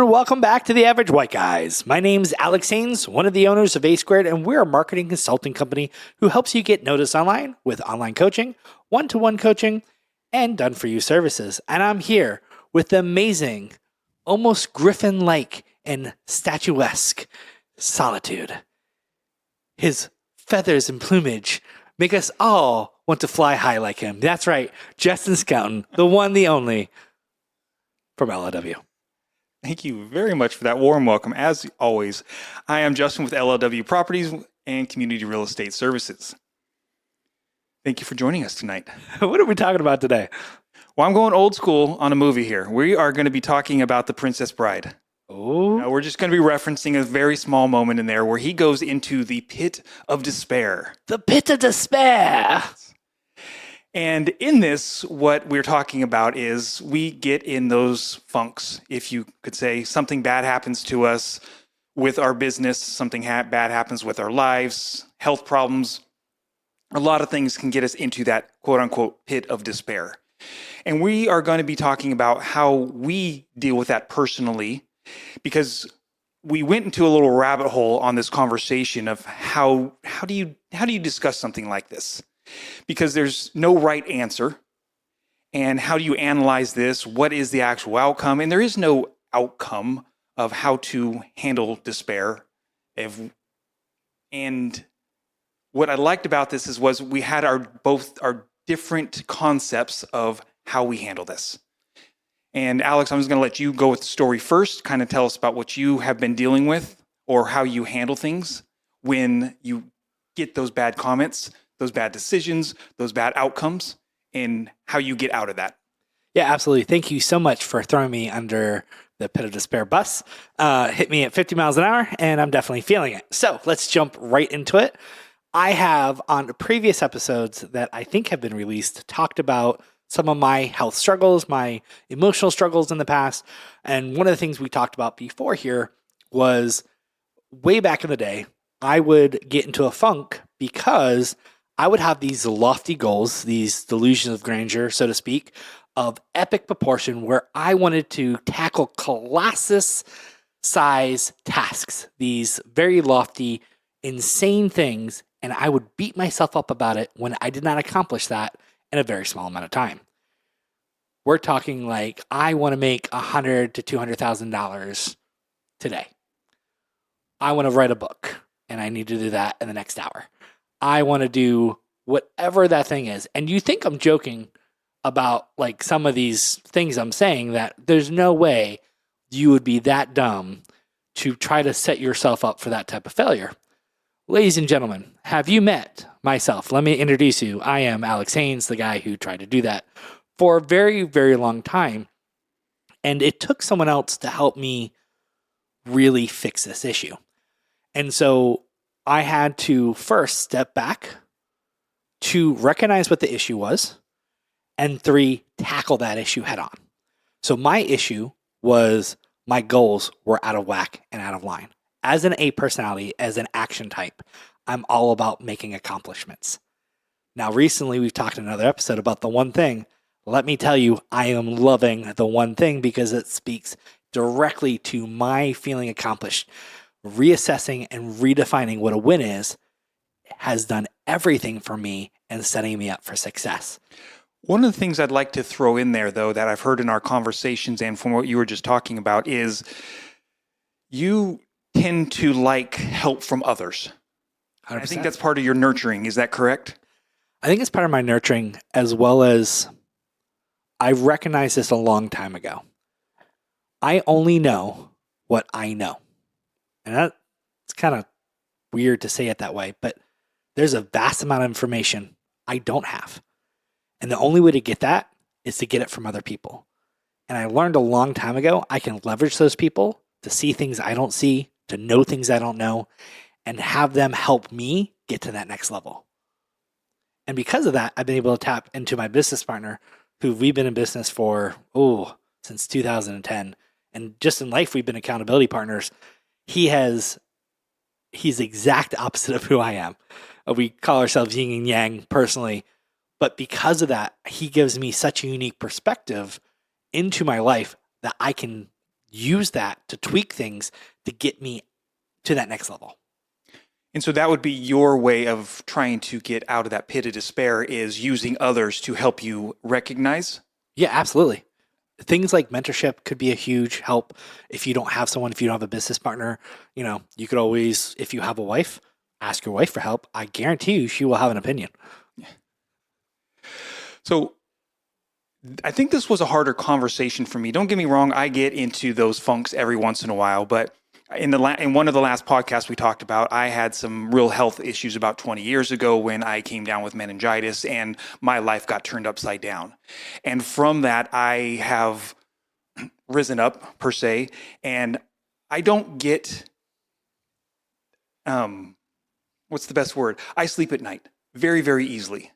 welcome back to The Average White Guys. My name's Alex Haynes, one of the owners of A Squared, and we're a marketing consulting company who helps you get noticed online with online coaching, one-to-one coaching, and done-for-you services. And I'm here with the amazing, almost Griffin-like and statuesque Solitude. His feathers and plumage make us all want to fly high like him. That's right, Justin Scouten, the one, the only, from LLW. Thank you very much for that warm welcome. As always, I am Justin with LLW Properties and Community Real Estate Services. Thank you for joining us tonight. What are we talking about today? Well, I'm going old school on a movie here. We are going to be talking about The Princess Bride. Oh, We're just going to be referencing a very small moment in there where he goes into the pit of despair. the pit of despair. And in this, what we're talking about is we get in those funks, if you could say. Something bad happens to us with our business, something bad happens with our lives, health problems. A lot of things can get us into that quote-unquote pit of despair. And we are going to be talking about how we deal with that personally, because we went into a little rabbit hole on this conversation of how do you discuss something like this? Because there's no right answer. And how do you analyze this? What is the actual outcome? And there is no outcome of how to handle despair. And what I liked about this was we had both our different concepts of how we handle this. And Alex, I'm just going to let you go with the story first, kind of tell us about what you have been dealing with or how you handle things when you get those bad comments, those bad decisions, those bad outcomes, and how you get out of that. Yeah, absolutely. Thank you so much for throwing me under the pit of despair bus. Hit me at 50 miles an hour, and I'm definitely feeling it. So let's jump right into it. I have, on previous episodes that I think have been released, talked about some of my health struggles, my emotional struggles in the past. And one of the things we talked about before here was way back in the day, I would get into a funk because I would have these lofty goals, these delusions of grandeur, so to speak, of epic proportion where I wanted to tackle colossus size tasks, these very lofty, insane things, and I would beat myself up about it when I did not accomplish that in a very small amount of time. We're talking like I want to make $100,000 to $200,000 today. I want to write a book, and I need to do that in the next hour. I want to do whatever that thing is. And you think I'm joking about like some of these things I'm saying, that there's no way you would be that dumb to try to set yourself up for that type of failure. Ladies and gentlemen, have you met myself? Let me introduce you. I am Alex Haynes, the guy who tried to do that for a very, very long time. And it took someone else to help me really fix this issue. And so I had to first step back to recognize what the issue was, and 3, tackle that issue head on. So my issue was my goals were out of whack and out of line. As an A personality, as an action type, I'm all about making accomplishments. Now, recently we've talked in another episode about the one thing. Let me tell you, I am loving the one thing because it speaks directly to my feeling accomplished. Reassessing and redefining what a win is has done everything for me and setting me up for success. One of the things I'd like to throw in there, though, that I've heard in our conversations and from what you were just talking about is you tend to like help from others. 100%. I think that's part of your nurturing. Is that correct? I think it's part of my nurturing, as well as I recognized this a long time ago. I only know what I know. And that's kind of weird to say it that way, but there's a vast amount of information I don't have. And the only way to get that is to get it from other people. And I learned a long time ago, I can leverage those people to see things I don't see, to know things I don't know, and have them help me get to that next level. And because of that, I've been able to tap into my business partner, who we've been in business for, since 2010. And just in life, we've been accountability partners. He's the exact opposite of who I am. We call ourselves yin and yang personally. But because of that, he gives me such a unique perspective into my life that I can use that to tweak things to get me to that next level. And so that would be your way of trying to get out of that pit of despair, is using others to help you recognize. Yeah, absolutely. Things like mentorship could be a huge help. If you don't have someone, if you don't have a business partner, you could always, if you have a wife, ask your wife for help. I guarantee you she will have an opinion. So I think this was a harder conversation for me. Don't get me wrong, I get into those funks every once in a while, but in one of the last podcasts we talked about, I had some real health issues about 20 years ago when I came down with meningitis and my life got turned upside down. And from that, I have risen up, per se, and I don't get, what's the best word? I sleep at night very, very easily.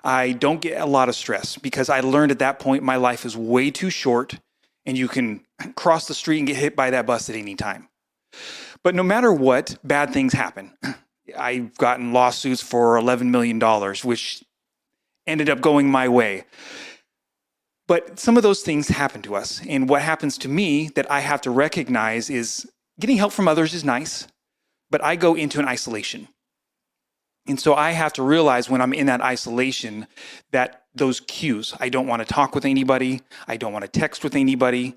I don't get a lot of stress because I learned at that point my life is way too short and you can cross the street and get hit by that bus at any time. But no matter what, bad things happen. I've gotten lawsuits for $11 million, which ended up going my way. But some of those things happen to us. And what happens to me that I have to recognize is getting help from others is nice, but I go into an isolation. And so I have to realize when I'm in that isolation that those cues, I don't want to talk with anybody, I don't want to text with anybody,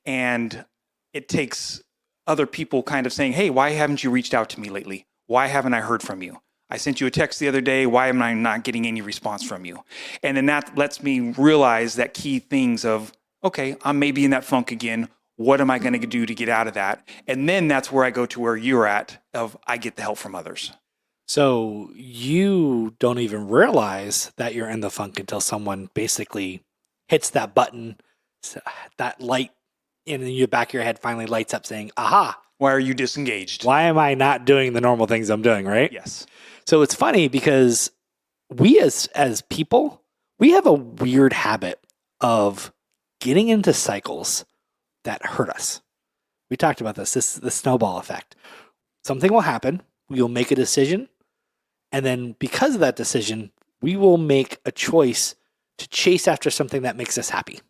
and it takes other people kind of saying, hey, why haven't you reached out to me lately? Why haven't I heard from you? I sent you a text the other day. Why am I not getting any response from you? And then that lets me realize that key things of, okay, I'm maybe in that funk again. What am I going to do to get out of that? And then that's where I go to where you're at of I get the help from others. So you don't even realize that you're in the funk until someone basically hits that button, that light in the back of your head finally lights up saying, aha. Why are you disengaged? Why am I not doing the normal things I'm doing, right? Yes. So it's funny because we as people, we have a weird habit of getting into cycles that hurt us. We talked about the snowball effect. Something will happen. We'll make a decision. And then because of that decision, we will make a choice to chase after something that makes us happy.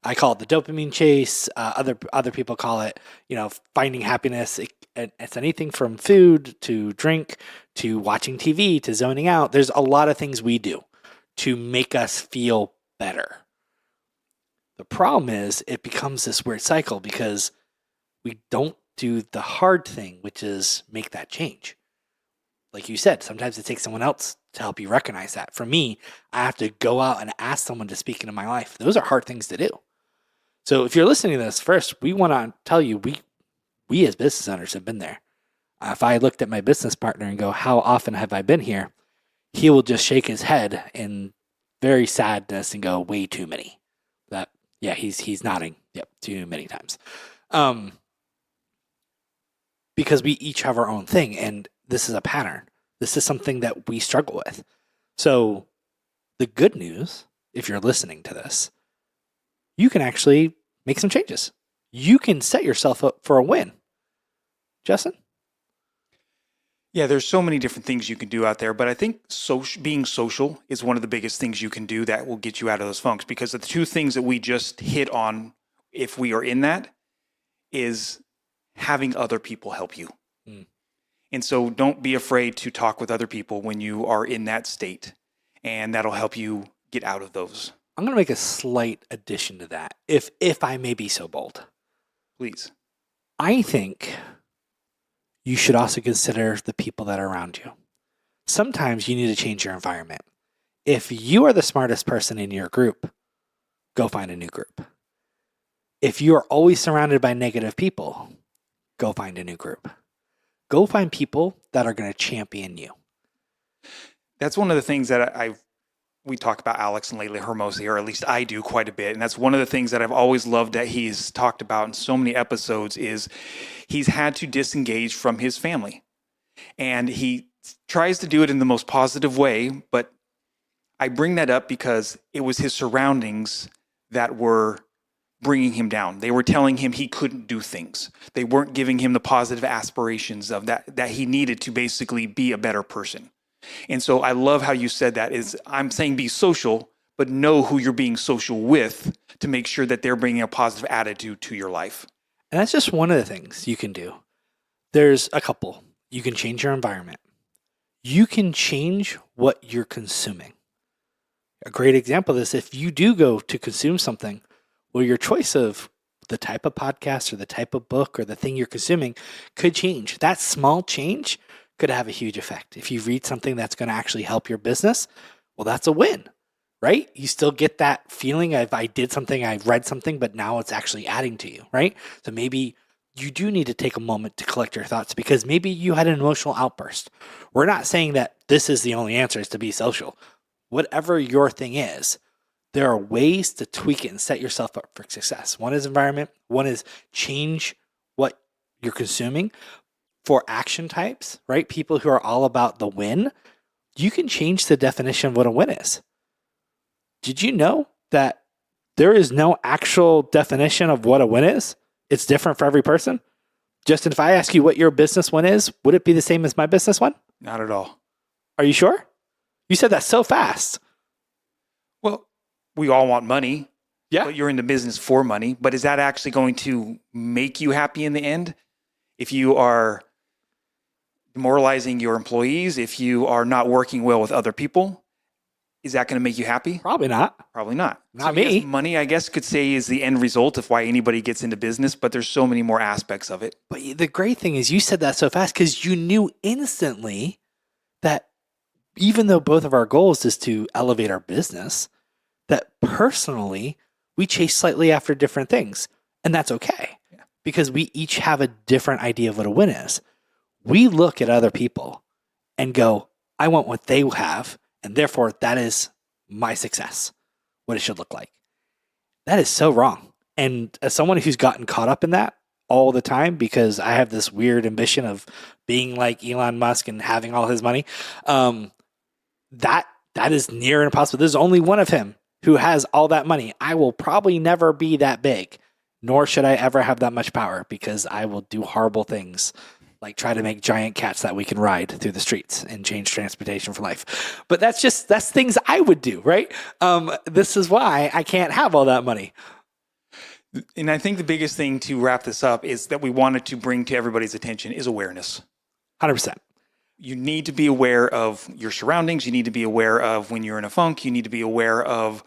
I call it the dopamine chase. Other people call it, finding happiness. It's anything from food to drink to watching TV to zoning out. There's a lot of things we do to make us feel better. The problem is it becomes this weird cycle because we don't do the hard thing, which is make that change. Like you said, sometimes it takes someone else to help you recognize that. For me, I have to go out and ask someone to speak into my life. Those are hard things to do. So if you're listening to this first, we want to tell you, we as business owners have been there. If I looked at my business partner and go, how often have I been here? He will just shake his head in very sadness and go, way too many. He's nodding. Yep, too many times. Because we each have our own thing, and this is a pattern. This is something that we struggle with. So the good news, if you're listening to this, you can actually make some changes. You can set yourself up for a win. Justin? Yeah, there's so many different things you can do out there, but I think being social is one of the biggest things you can do that will get you out of those funks, because the two things that we just hit on, if we are in that, is having other people help you. And so don't be afraid to talk with other people when you are in that state, and that'll help you get out of those. I'm going to make a slight addition to that, if I may be so bold. Please. I think you should also consider the people that are around you. Sometimes you need to change your environment. If you are the smartest person in your group, go find a new group. If you are always surrounded by negative people, go find a new group. Go find people that are going to champion you. That's one of the things that we talk about Alex and Layla Hermosi, or at least I do quite a bit. And that's one of the things that I've always loved that he's talked about in so many episodes is he's had to disengage from his family. And he tries to do it in the most positive way, but I bring that up because it was his surroundings that were bringing him down. They were telling him he couldn't do things. They weren't giving him the positive aspirations of that he needed to basically be a better person. And so I love how you said that. Is I'm saying be social, but know who you're being social with to make sure that they're bringing a positive attitude to your life. And that's just one of the things you can do. There's a couple. You can change your environment. You can change what you're consuming. A great example of this, if you do go to consume something, well, your choice of the type of podcast or the type of book or the thing you're consuming could change. That small change could have a huge effect. If you read something that's going to actually help your business, well, that's a win, right? You still get that feeling of I did something, I read something, but now it's actually adding to you, right? So maybe you do need to take a moment to collect your thoughts because maybe you had an emotional outburst. We're not saying that this is the only answer is to be social. Whatever your thing is, there are ways to tweak it and set yourself up for success. One is environment. One is change what you're consuming. For action types, right? People who are all about the win, you can change the definition of what a win is. Did you know that there is no actual definition of what a win is? It's different for every person. Justin, if I ask you what your business win is, would it be the same as my business one? Not at all. Are you sure? You said that so fast. Well, we all want money. Yeah. But you're in the business for money. But is that actually going to make you happy in the end? If you are demoralizing your employees, if you are not working well with other people, is that going to make you happy? Probably not. Probably not. Not So me. money, I guess, could say is the end result of why anybody gets into business, but there's so many more aspects of it. But the great thing is you said that so fast because you knew instantly that even though both of our goals is to elevate our business, that personally we chase slightly after different things. And that's okay because we each have a different idea of what a win is. We look at other people and go, I want what they have. And therefore that is my success, what it should look like. That is so wrong. And as someone who's gotten caught up in that all the time, because I have this weird ambition of being like Elon Musk and having all his money, that is near impossible. There's only one of him who has all that money. I will probably never be that big, nor should I ever have that much power because I will do horrible things like try to make giant cats that we can ride through the streets and change transportation for life. But that's things I would do, right? This is why I can't have all that money. And I think the biggest thing to wrap this up is that we wanted to bring to everybody's attention is awareness. 100%. You need to be aware of your surroundings. You need to be aware of when you're in a funk. You need to be aware of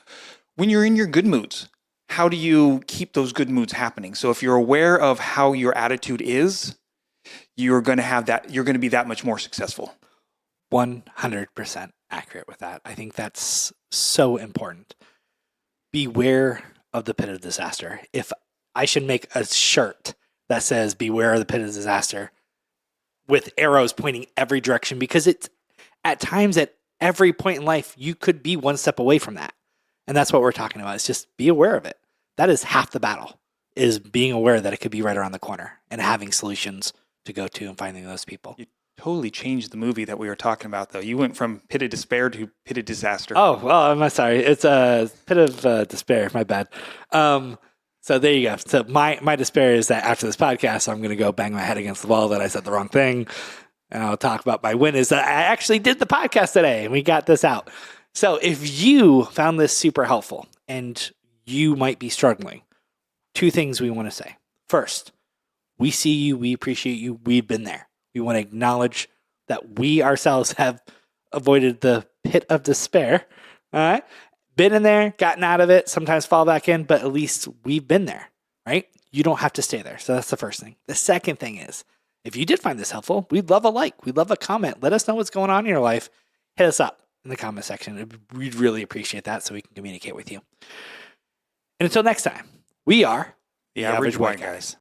when you're in your good moods. How do you keep those good moods happening? So if you're aware of how your attitude is, you're going to be that much more successful. 100% accurate with that. I think that's so important. Beware of the pit of disaster. If I should make a shirt that says beware of the pit of disaster with arrows pointing every direction, because it's at times at every point in life, you could be one step away from that. And that's what we're talking about. It's just be aware of it. That is half the battle, is being aware that it could be right around the corner and having solutions to go to and finding those people. You totally changed the movie that we were talking about, though. You went from pit of despair to pit of disaster. Oh, well, I'm sorry. It's a pit of despair. My bad. So there you go. So my despair is that after this podcast, I'm going to go bang my head against the wall that I said the wrong thing. And I'll talk about my win is that I actually did the podcast today and we got this out. So if you found this super helpful and you might be struggling, two things we want to say. First, we see you. We appreciate you. We've been there. We want to acknowledge that we ourselves have avoided the pit of despair. All right. Been in there, gotten out of it, sometimes fall back in, but at least we've been there, right? You don't have to stay there. So that's the first thing. The second thing is, if you did find this helpful, we'd love a like. We'd love a comment. Let us know what's going on in your life. Hit us up in the comment section. We'd really appreciate that so we can communicate with you. And until next time, we are the Average White Guys.